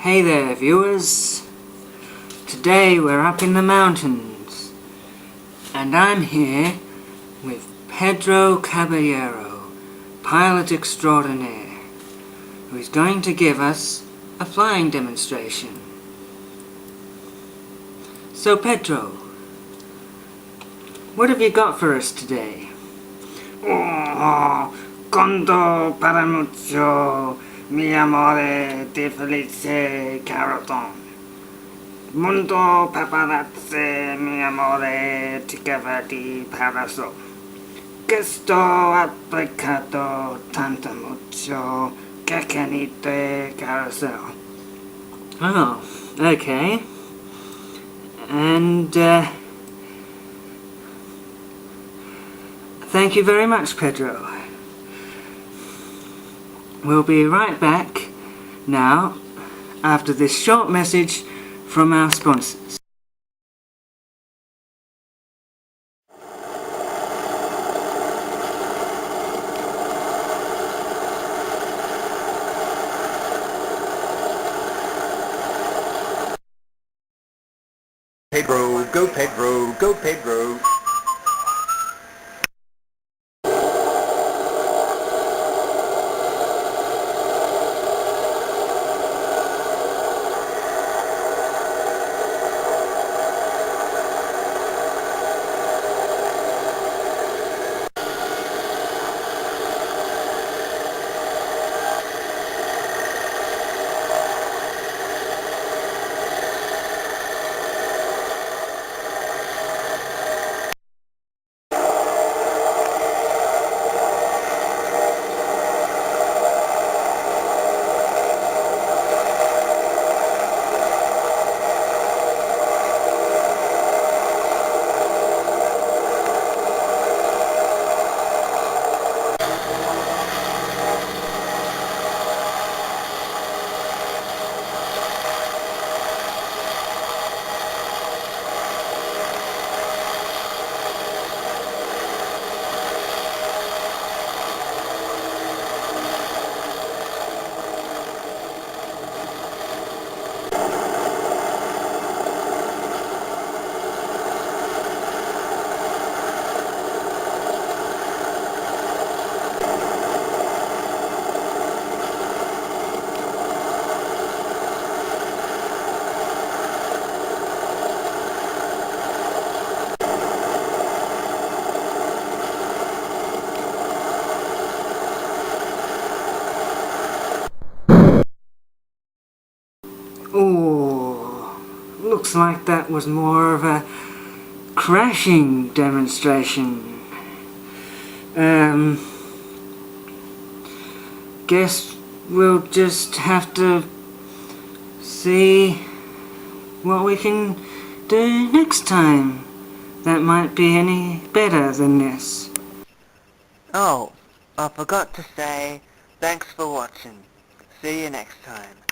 Hey there viewers, today we're up in the mountains and I'm here with Pedro Caballero, pilot extraordinaire, who is going to give us a flying demonstration. So Pedro, what have you got for us today? Conto para mucho, mi amore di felice caraton. Mundo paparazzi, mi amore ti cavati paraso. Que sto applicato tanto mucho, que canite carousel. Oh, okay. And thank you very much, Pedro. We'll be right back now after this short message from our sponsors. Pedro, go Pedro, go Pedro. Oh, looks like that was more of a crashing demonstration. Guess we'll just have to see what we can do next time that might be any better than this. Oh, I forgot to say, thanks for watching. See you next time.